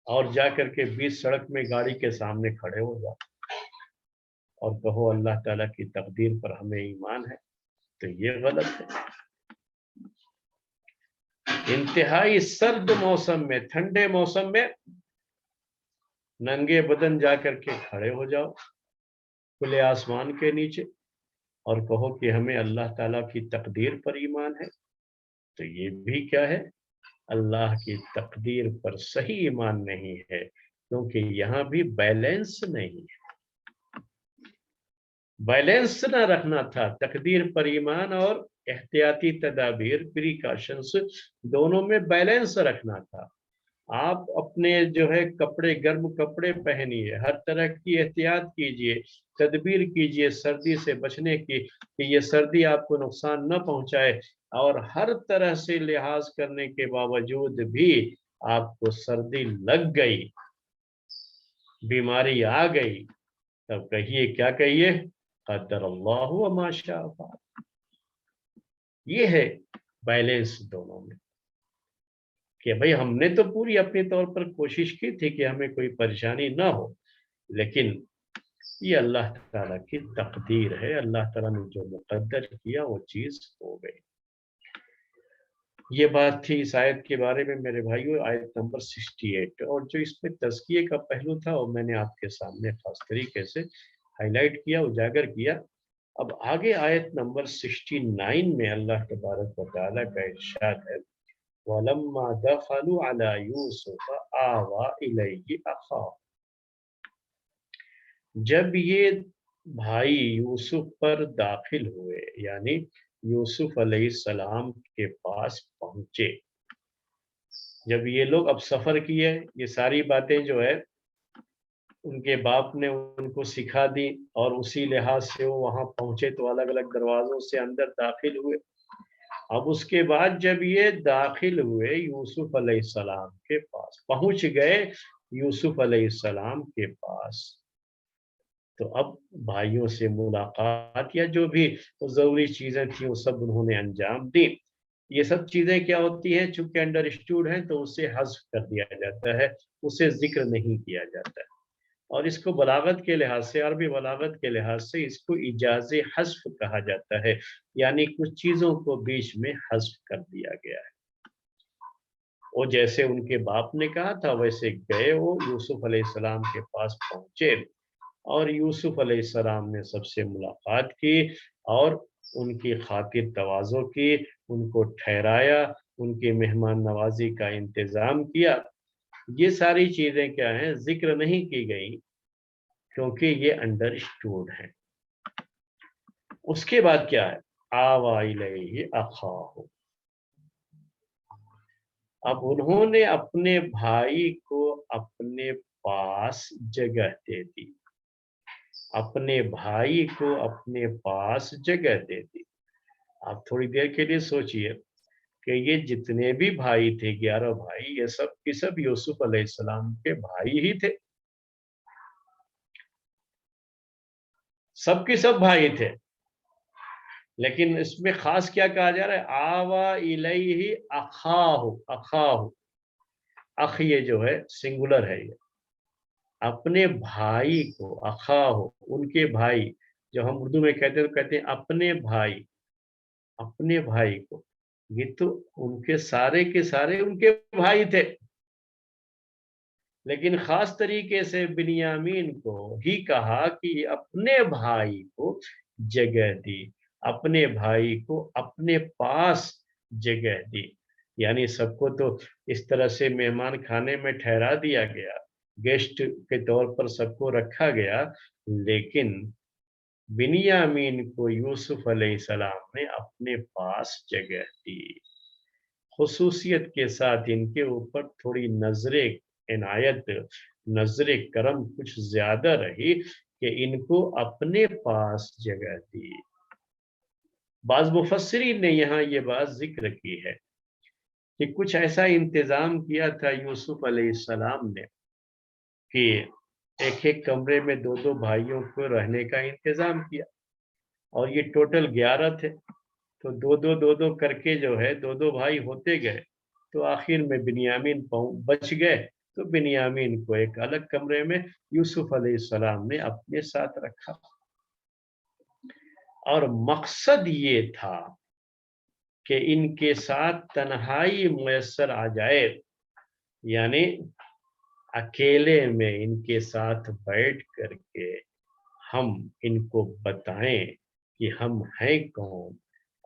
اور جا کر کے بیچ سڑک میں گاڑی کے سامنے کھڑے ہو جاؤ اور کہو اللہ تعالیٰ کی تقدیر پر ہمیں ایمان ہے، تو یہ غلط ہے۔ انتہائی سرد موسم میں، ٹھنڈے موسم میں ننگے بدن جا کر کے کھڑے ہو جاؤ کھلے آسمان کے نیچے اور کہو کہ ہمیں اللہ تعالیٰ کی تقدیر پر ایمان ہے، تو یہ بھی کیا ہے؟ اللہ کی تقدیر پر صحیح ایمان نہیں ہے، کیونکہ یہاں بھی بیلنس نہیں ہے۔ بیلنس نہ رکھنا تھا، تقدیر پر ایمان اور احتیاطی تدابیر پریکاشنز دونوں میں بیلنس رکھنا تھا۔ آپ اپنے جو ہے کپڑے، گرم کپڑے پہنیے، ہر طرح کی احتیاط کیجئے، تدبیر کیجئے سردی سے بچنے کی کہ یہ سردی آپ کو نقصان نہ پہنچائے، اور ہر طرح سے لحاظ کرنے کے باوجود بھی آپ کو سردی لگ گئی، بیماری آ گئی، تب کہیے، کیا کہیے؟ قدر اللہ وما شاء فعل۔ یہ ہے بیلنس دونوں میں کہ بھئی ہم نے تو پوری اپنے طور پر کوشش کی تھی کہ ہمیں کوئی پریشانی نہ ہو، لیکن یہ اللہ تعالیٰ کی تقدیر ہے، اللہ تعالیٰ نے جو مقدر کیا وہ چیز ہو گئی۔ یہ بات تھی اس آیت کے بارے میں میرے بھائیوں، آیت نمبر 68، اور جو اس میں تزکیے کا پہلو تھا وہ میں نے آپ کے سامنے خاص طریقے سے ہائی لائٹ کیا، اجاگر کیا۔ اب آگے آیت نمبر 69 میں اللہ تبارک و تعالیٰ کا ارشاد ہے، وَلَمَّا دَخَلُوا عَلَى يُوسُفَ آوَى إِلَيْهِ أَخَاهُ۔ جب یہ بھائی یوسف پر داخل ہوئے، یعنی یوسف علیہ السلام کے پاس پہنچے، جب یہ لوگ اب سفر کیے، یہ ساری باتیں جو ہے ان کے باپ نے ان کو سکھا دی، اور اسی لحاظ سے وہ وہاں پہنچے تو الگ الگ دروازوں سے اندر داخل ہوئے۔ اب اس کے بعد جب یہ داخل ہوئے یوسف علیہ السلام کے پاس، پہنچ گئے یوسف علیہ السلام کے پاس، تو اب بھائیوں سے ملاقات یا جو بھی ضروری چیزیں تھیں وہ سب انہوں نے انجام دی۔ یہ سب چیزیں کیا ہوتی ہیں؟ چونکہ انڈرسٹوڈ ہیں تو اسے حذف کر دیا جاتا ہے، اسے ذکر نہیں کیا جاتا ہے، اور اس کو بلاغت کے لحاظ سے، عربی بلاغت کے لحاظ سے اس کو ایجاز حذف کہا جاتا ہے، یعنی کچھ چیزوں کو بیچ میں حذف کر دیا گیا ہے۔ وہ جیسے ان کے باپ نے کہا تھا ویسے گئے، وہ یوسف علیہ السلام کے پاس پہنچے اور یوسف علیہ السلام نے سب سے ملاقات کی اور ان کی خاطر تواضع کی، ان کو ٹھہرایا، ان کی مہمان نوازی کا انتظام کیا۔ یہ ساری چیزیں کیا ہیں؟ ذکر نہیں کی گئی، کیونکہ یہ انڈرسٹوڈ ہیں۔ اس کے بعد کیا ہے؟ آویٰ الیہ اخاہ، اب انہوں نے اپنے بھائی کو اپنے پاس جگہ دے دی، اپنے بھائی کو اپنے پاس جگہ دے دی۔ آپ تھوڑی دیر کے لیے سوچئے کہ یہ جتنے بھی بھائی تھے، 11 بھائی، یہ سب کی سب یوسف علیہ السلام کے بھائی ہی تھے، سب کے سب بھائی تھے، لیکن اس میں خاص کیا کہا جا رہا ہے؟ آویٰ الیہ اخاہ، اخاہ، اخ یہ جو ہے سنگولر ہے، یہ اپنے بھائی کو، اخاہ، ان کے بھائی، جو ہم اردو میں کہتے ہیں اپنے بھائی، اپنے بھائی کو، یہ تو ان کے سارے ان کے بھائی تھے، لیکن خاص طریقے سے بنیامین کو ہی کہا کہ اپنے بھائی کو جگہ دی، اپنے بھائی کو اپنے پاس جگہ دی، یعنی سب کو تو اس طرح سے مہمان خانے میں ٹھہرا دیا گیا، گیسٹ کے طور پر سب کو رکھا گیا، لیکن بنیامین کو یوسف علیہ السلام نے اپنے پاس جگہ دی۔ خصوصیت کے ساتھ ان کے اوپر تھوڑی نظر عنایت، نظر کرم کچھ زیادہ رہی کہ ان کو اپنے پاس جگہ دی۔ بعض مفسرین نے یہاں یہ بات ذکر کی ہے کہ کچھ ایسا انتظام کیا تھا یوسف علیہ السلام نے کہ ایک ایک کمرے میں 2 بھائیوں کو رہنے کا انتظام کیا، اور یہ ٹوٹل 11 تھے، تو 2 کر کے جو ہے 2 بھائی ہوتے گئے، تو آخر میں بنیامین بچ گئے तो बिन्यामीन को एक अलग कमरे में यूसुफ अलैहिस्सलाम ने अपने साथ रखा, और मकसद ये था कि इनके साथ तन्हाई मुयस्सर आ जाए, यानी अकेले में इनके साथ बैठ करके हम इनको बताएं कि हम हैं कौन,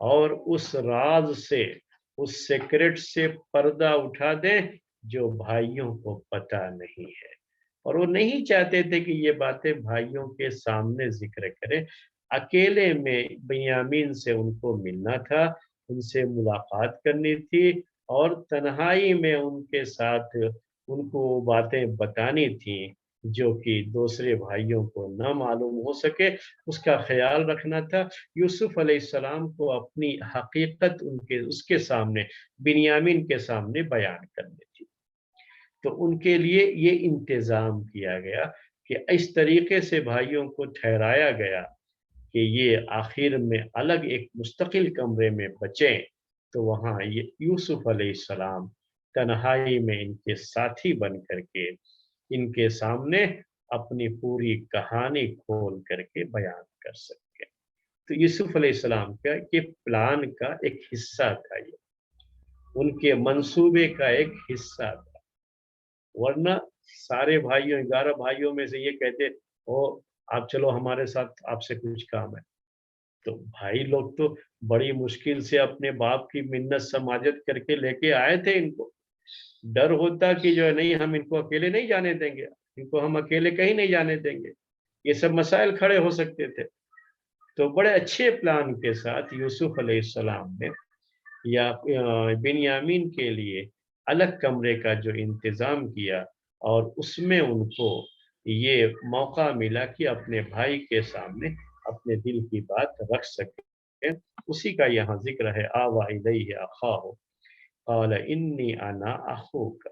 और उस राज से, उस सीक्रेट से पर्दा उठा दें जो भाइयों को पता नहीं है। और वो नहीं चाहते थे कि ये बातें भाइयों के सामने जिक्र करें। अकेले में बिन्यामीन से उनको मिलना था, उनसे मुलाकात करनी थी, और तन्हाई में उनके साथ उनको वो बातें बतानी थी जो कि दूसरे भाइयों को न मालूम हो सके, उसका ख्याल रखना था। यूसुफ अलैहिस्सलाम को अपनी हकीकत उनके उसके सामने, बिन्यामीन के सामने बयान करनी थी। तो उनके लिए ये इंतज़ाम किया गया कि इस तरीके से भाइयों को ठहराया गया कि ये आखिर में अलग एक मुस्तकिल कमरे में बचें। तो वहाँ ये यूसुफ अलैहिस्सलाम तन्हाई में इनके साथी बन करके इनके सामने अपनी पूरी कहानी खोल करके बयान कर सके। तो यूसुफ अलैहिस्सलाम का ये प्लान का एक हिस्सा था, ये उनके मंसूबे का एक हिस्सा था। वरना सारे भाइयों, 11 भाइयों में से ये कहते, ओ आप चलो हमारे साथ, आपसे कुछ काम है। तो भाई लोग तो बड़ी मुश्किल से अपने बाप की मिन्नत समाजत करके लेके आए थे इनको। डर होता कि जो है, नहीं हम इनको अकेले नहीं जाने देंगे, इनको हम अकेले कहीं नहीं जाने देंगे, ये सब मसाइल खड़े हो सकते थे। तो बड़े अच्छे प्लान के साथ यूसुफ अलैहिस्सलाम ने या बिन्यामीन के लिए अलग कमरे का जो इंतज़ाम किया, और उसमें उनको ये मौका मिला कि अपने भाई के सामने अपने दिल की बात रख सके। उसी का यहाँ ज़िक्र है, आवा इलैहि अखाहु क़ाल इन्नी अना अखूक,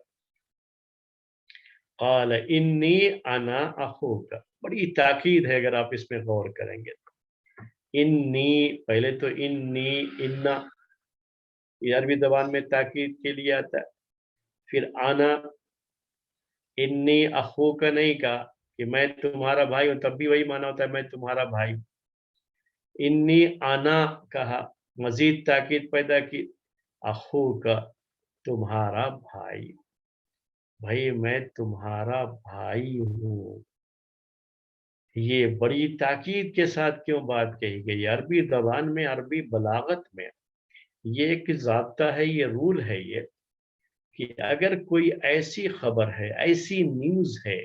क़ाल इन्नी अना अखूक। बड़ी ताकीद है अगर आप इसमें गौर करेंगे। इन्नी, पहले तो इन्नी, इन्ना, ये अरबी ज़बान में ताकीद के लिए आता है। फिर आना, इन्नी अखूक नहीं कहा कि मैं तुम्हारा भाई हूँ, तब भी वही माना होता है मैं तुम्हारा भाई हूँ। इन्नी आना कहा, मजीद ताकीद पैदा की, अखूक तुम्हारा भाई, भाई मैं तुम्हारा भाई हूँ। ये बड़ी ताकीद के साथ क्यों बात कही गई? अरबी ज़बान में, अरबी बलागत में ये एक ज़ाब्ता है, ये रूल है ये, कि अगर कोई ऐसी खबर है, ऐसी न्यूज़ है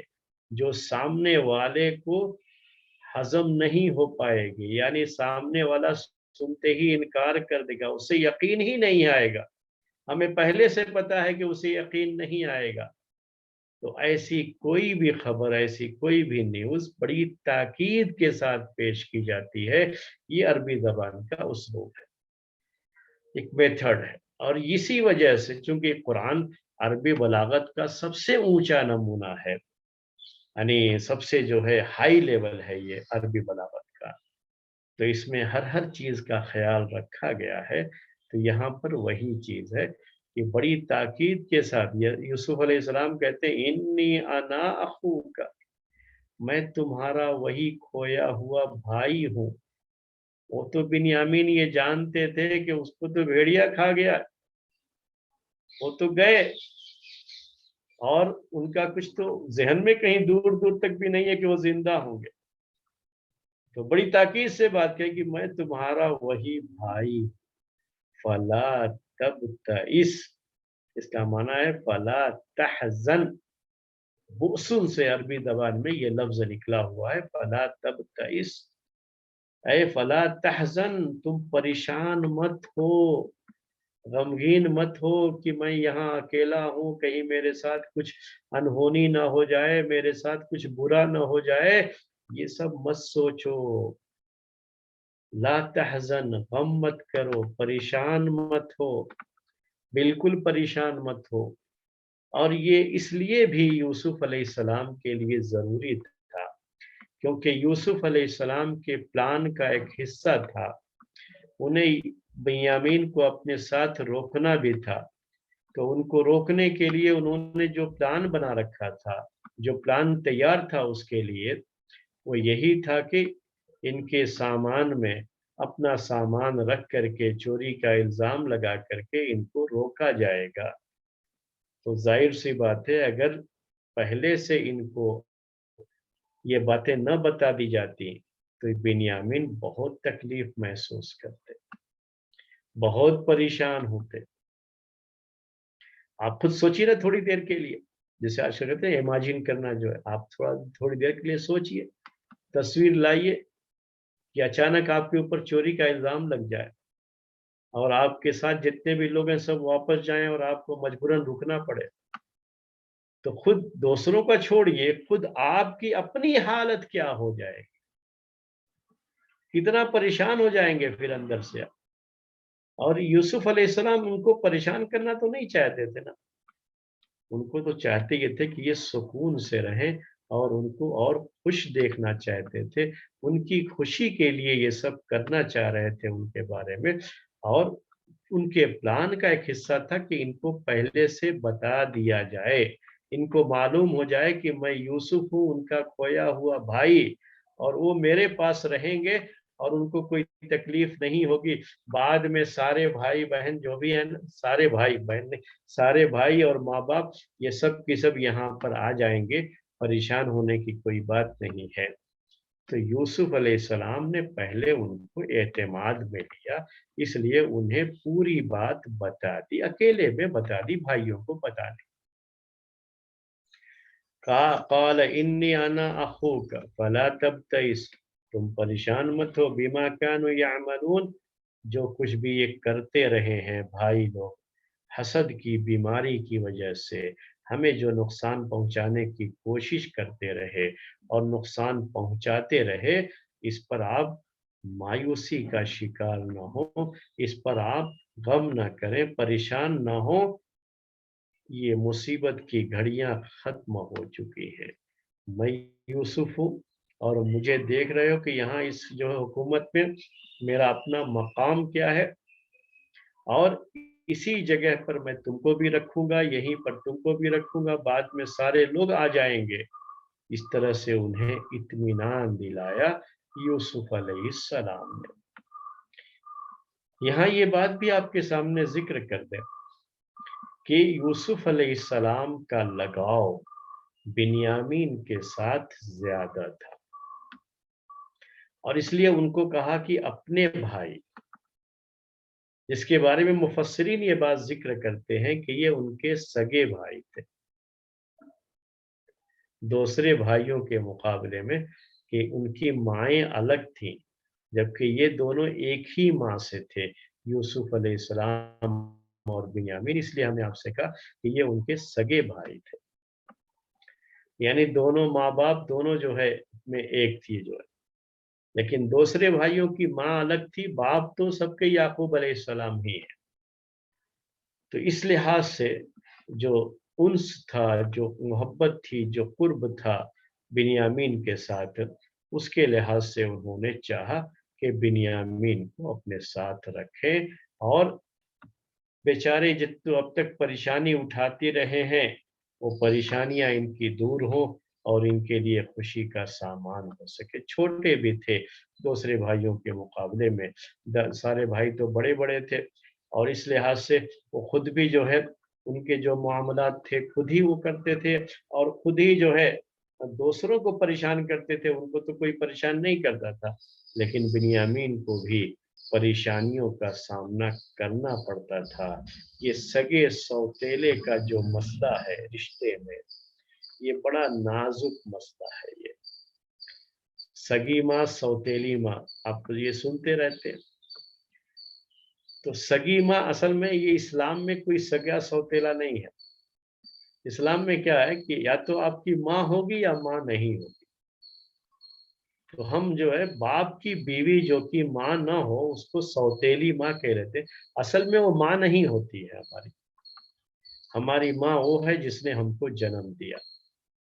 जो सामने वाले को हज़म नहीं हो पाएगी, यानी सामने वाला सुनते ही इनकार कर देगा, उसे यकीन ही नहीं आएगा, हमें पहले से पता है कि उसे यकीन नहीं आएगा, तो ऐसी कोई भी खबर, ऐसी कोई भी न्यूज़ बड़ी ताकीद के साथ पेश की जाती है। ये अरबी ज़बान का उस्लूब है, एक मेथड है। और इसी वजह से, चूंकि कुरान अरबी बलागत का सबसे ऊंचा नमूना है, यानी सबसे जो है हाई लेवल है ये अरबी बलागत का, तो इसमें हर हर चीज़ का ख्याल रखा गया है। तो यहाँ पर वही चीज़ है कि बड़ी ताकीद के साथ ये यूसुफ अलैहिस्सलाम कहते हैं, इन्नी अना अखूका, मैं तुम्हारा वही खोया हुआ भाई हूँ। वो तो बिन्यामीन ये जानते थे कि उसको तो भेड़िया खा गया, वो तो गए, और उनका कुछ तो ज़हन में कहीं दूर-दूर तक भी नहीं है कि वो ज़िंदा होंगे। तो बड़ी ताकीद से बात कही कि मैं तुम्हारा वही भाई, फला तबतइस, इसका माना है फला तहज़न। बुअ्सुन से अरबी ज़बान में ये लफ्ज़ निकला हुआ है, फला तबतइस, ऐ फला तहज़न, तुम परेशान मत हो, गमगीन मत हो कि मैं यहाँ अकेला हूँ, कहीं मेरे साथ कुछ अनहोनी ना हो जाए, मेरे साथ कुछ बुरा ना हो जाए, ये सब मत सोचो। ला तहज़न, गम मत करो, परेशान मत हो, बिल्कुल परेशान मत हो। और ये इसलिए भी यूसुफ अलैहिस्सलाम के लिए ज़रूरी था, क्योंकि यूसुफ अलैहिस्सलाम के प्लान का एक हिस्सा था, उन्हें बिन्यामीन को अपने साथ रोकना भी था। تو उनको रोकने के लिए उन्होंने जो प्लान बना रखा था, जो प्लान तैयार था उसके लिए, वो यही था कि इनके सामान में अपना सामान रख करके चोरी का इल्ज़ाम लगा करके इनको रोका जाएगा। तो ज़ाहिर-सी बात है, अगर पहले से इनको ये बातें न बता दी जाती, तो बिन्यामीन बहुत तकलीफ़ महसूस करते, बहुत परेशान होते। आप खुद सोचिए ना थोड़ी देर के लिए, जैसे आजकल कहते हैं इमेजिन करना जो है, आप थोड़ी देर के लिए सोचिए, तस्वीर लाइए कि अचानक आपके ऊपर चोरी का इल्ज़ाम लग जाए और आपके साथ जितने भी लोग हैं सब वापस जाएँ और आपको मजबूरन रुकना पड़े। तो खुद दूसरों का छोड़िए, खुद आपकी अपनी हालत क्या हो जाएगी? कितना परेशान हो जाएँगे फिर अंदर से आप। और यूसुफ अलैहिस्सलाम उनको परेशान करना तो नहीं चाहते थे ना। उनको तो चाहते ये थे कि ये सुकून से रहें और उनको और खुश देखना चाहते थे। उनकी खुशी के लिए ये सब करना चाह रहे थे उनके बारे में, और उनके प्लान का एक हिस्सा था कि इनको पहले से बता दिया जाए। इनको मालूम हो जाए कि मैं यूसुफ हूँ, उनका खोया हुआ भाई, और वो मेरे पास रहेंगे और उनको कोई तकलीफ नहीं होगी। बाद में सारे भाई-बहन जो भी हैं ना, सारे भाई-बहन नहीं, सारे भाई और माँ-बाप ये सब के सब यहाँ पर आ जाएँगे, परेशान होने की कोई बात नहीं है। तो यूसुफ अलैहिस्सलाम ने पहले उनको एतमाद में लिया, इसलिए उन्हें पूरी बात बता दी, अकेले में बता दी, भाइयों को बता दी। क़ाल इन्नी अना अख़ूक फ़ला तब्तइस, तुम परेशान मत हो, बिमा कानू यअमलून, जो कुछ भी ये करते रहे हैं भाई लोग, हसद की बीमारी की वजह से हमें जो नुकसान पहुंचाने की कोशिश करते रहे और नुकसान पहुंचाते रहे, इस पर आप मायूसी का शिकार न हो, इस पर आप गम न करें, परेशान न हो। ये मुसीबत की घड़ियां खत्म हो चुकी हैं। मैं यूसुफ हूँ और मुझे देख रहे हो कि यहाँ इस जो हुकूमत में मेरा अपना मकाम क्या है, और इसी जगह पर मैं तुमको भी रखूंगा, यहीं पर तुमको भी रखूंगा, बाद में सारे लोग आ जाएंगे। इस तरह से उन्हें इत्मीनान दिलाया यूसुफ अलैहिस्सलाम ने। यहाँ ये बात भी आपके सामने जिक्र कर दें कि यूसुफ अलैहिस्सलाम का लगाव बिन्यामीन के साथ ज्यादा था, और इसलिए उनको कहा कि अपने भाई, जिसके बारे में मुफस्सिरीन ये बात जिक्र करते हैं कि ये उनके सगे भाई थे, दूसरे भाइयों के मुकाबले में, कि उनकी माएँ अलग थीं, जबकि ये दोनों एक ही माँ से थे, यूसुफ अलैहिस्सलाम और बिन्यामीन। इसलिए हमने आपसे कहा कि ये उनके सगे भाई थे, यानी दोनों माँ-बाप दोनों जो है में एक थी जो है। लेकिन दूसरे भाइयों की माँ अलग थी, बाप तो सबके याकूब अलैहिस्सलाम ही है। तो इस लिहाज से जो उन्स था, जो मोहब्बत थी, जो कुर्ब था बिन्यामीन के साथ, उसके लिहाज से उन्होंने चाहा कि बिन्यामीन को अपने साथ रखें, और बेचारे जितने अब तक परेशानी उठाते रहे हैं, वो परेशानियां इनकी दूर हो और इनके लिए खुशी का सामान हो सके। छोटे भी थे दूसरे भाइयों के मुकाबले में, सारे भाई तो बड़े बड़े थे, और इस लिहाज से वो खुद भी जो है उनके जो मामलात थे खुद ही वो करते थे, और खुद ही जो है दूसरों को परेशान करते थे, उनको तो कोई परेशान नहीं करता था। लेकिन बिन्यामीन को भी परेशानियों का सामना करना पड़ता था। ये सगे सौतेले का जो मसला है रिश्ते में, ये बड़ा नाजुक मसला है ये। सगी माँ, सौतेली माँ, आप तो ये सुनते रहते हैं। तो सगी माँ असल में ये इस्लाम में कोई सगा सौतेला नहीं है। इस्लाम में क्या है कि या तो आपकी माँ होगी या माँ नहीं होगी। तो हम जो है बाप की बीवी जो कि माँ ना हो उसको सौतेली माँ कह रहे थे। असल में वो माँ नहीं होती है हमारी। हमारी माँ वो है जिसने हमको जन्म दिया,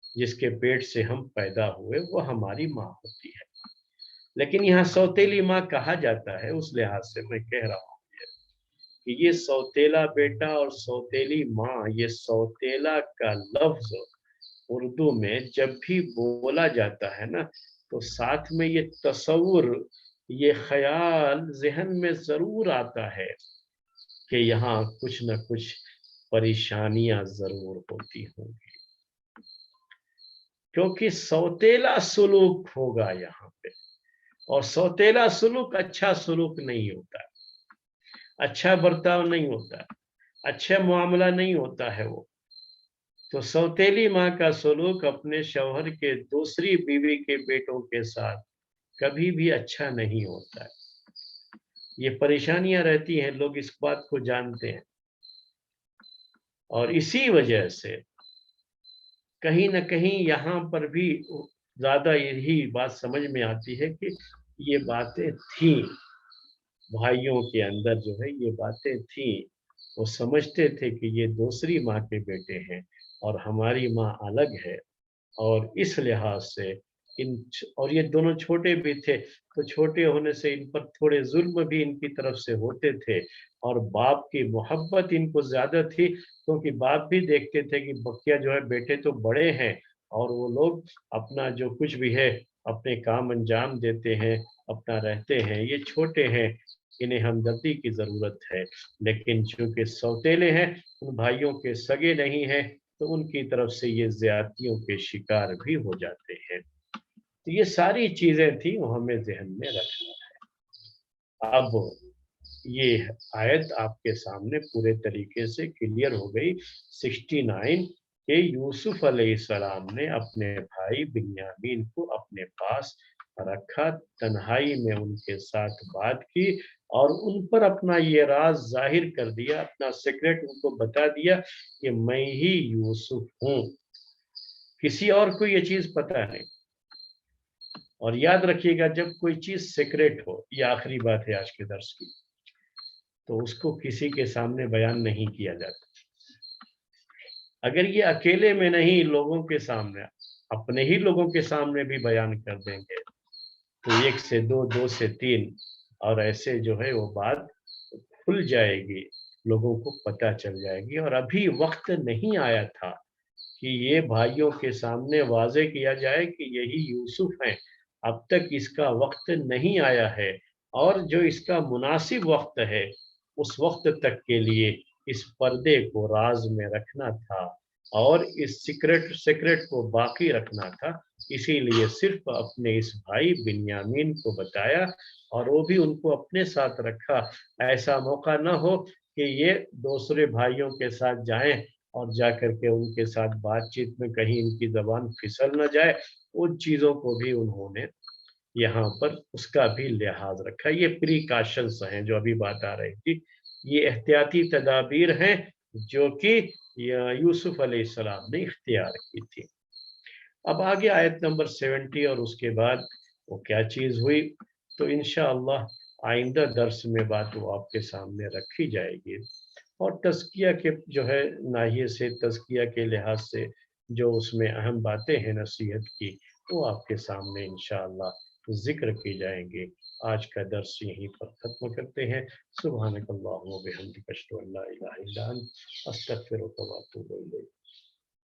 जिसके पेट से हम पैदा हुए, वो हमारी माँ होती है। लेकिन यहाँ सौतेली माँ कहा जाता है, उस लिहाज से मैं कह रहा हूँ کہ یہ सौतेला बेटा और सौतेली माँ, ये सौतेला का लफ्ज उर्दू में जब भी बोला जाता है ना, तो साथ में ये तसव्वुर, ये ख्याल ज़हन में ज़रूर आता है कि यहाँ कुछ न कुछ परेशानियाँ ज़रूर होती होंगी, क्योंकि सौतेला सुलूक होगा यहाँ पे, और सौतेला सुलूक अच्छा सुलूक नहीं होता, अच्छा बर्ताव नहीं होता, अच्छा मामला नहीं होता है वो। तो सौतेली माँ का सलूक अपने शौहर के दूसरी बीवी के बेटों के साथ कभी भी अच्छा नहीं होता है। ये परेशानियां रहती हैं, लोग इस बात को जानते हैं, और इसी वजह से कहीं न कहीं यहाँ पर भी ज़्यादा यही बात समझ में आती है कि ये बातें थीं, भाइयों के अंदर जो है ये बातें थीं। वो समझते थे कि ये दूसरी माँ के बेटे हैं और हमारी माँ अलग है, और इस लिहाज से और ये दोनों छोटे भी थे, तो छोटे होने से इन पर थोड़े जुल्म भी इनकी तरफ से होते थे, और बाप की मोहब्बत इनको ज्यादा थी, क्योंकि बाप भी देखते थे कि बकिया जो है बेटे तो बड़े हैं और वो लोग अपना जो कुछ भी है अपने काम अंजाम देते हैं, अपना रहते हैं, ये छोटे हैं, इन्हें हमदर्दी की जरूरत है। लेकिन चूंकि सौतेले हैं, उन भाइयों के सगे नहीं हैं, तो उनकी तरफ से ये ज्यादतियों के शिकार भी हो जाते हैं। तो ये सारी चीजें थी, वो हमें ज़हन में रखना है। अब ये आयत आपके सामने पूरे तरीके से क्लियर हो गई। 69 के यूसुफ अलैहिस्सलाम ने अपने भाई बिन्यामीन को अपने पास रखा, तन्हाई में उनके साथ बात की और उन पर अपना ये राज जाहिर कर दिया, अपना सीक्रेट उनको बता दिया कि मैं ही यूसुफ हूँ, किसी और को ये चीज पता नहीं। और याद रखिएगा, जब कोई चीज सीक्रेट हो, ये आखिरी बात है आज के दर्स की, तो उसको किसी के सामने बयान नहीं किया जाता। अगर ये अकेले में नहीं, लोगों के सामने, अपने ही लोगों के सामने भी बयान कर देंगे, तो 1 से 2, 2 से 3, और ऐसे जो है वो बात खुल जाएगी, लोगों को पता चल जाएगी। और अभी वक्त नहीं आया था कि ये भाइयों के सामने वाज़े किया जाए कि यही यूसुफ हैं, अब तक इसका वक्त नहीं आया है, और जो इसका मुनासिब वक्त है, उस वक्त तक के लिए इस पर्दे को राज में रखना था और इस सीक्रेट को बाकी रखना था। इसीलिए सिर्फ अपने इस भाई बिन्यामीन को बताया, और वो भी उनको अपने साथ रखा। ऐसा मौका ना हो कि ये दूसरे भाइयों के साथ जाएं और जाकर के उनके साथ बातचीत में कहीं इनकी ज़बान फिसल न जाए, उन चीज़ों को भी उन्होंने यहाँ पर उसका भी लिहाज रखा। ये प्रिकॉशंस हैं जो अभी बात आ रही थी, ये एहतियाती तदाबीर हैं जो कि यूसुफ अलैहिस्सलाम ने इख्तियार की थी। अब आगे आयत नंबर 70 और उसके बाद वो क्या चीज़ हुई, तो इंशाअल्लाह आइंदा दर्स में बात वो आपके सामने रखी जाएगी। और तज़किया के जो है नाहिए से, तज़किया के लिहाज से जो उसमें अहम बातें हैं नसीहत की, वो आपके सामने इंशाअल्लाह ज़िक्र की जाएँगी। आज का दर्स यहीं पर ख़त्म करते हैं। सुब्हानकल्लाहुम्मा व बिहम्दिका अशहदु अन ला इलाहा इल्ला अंत अस्तगफिरुका व अतूबु इलैक।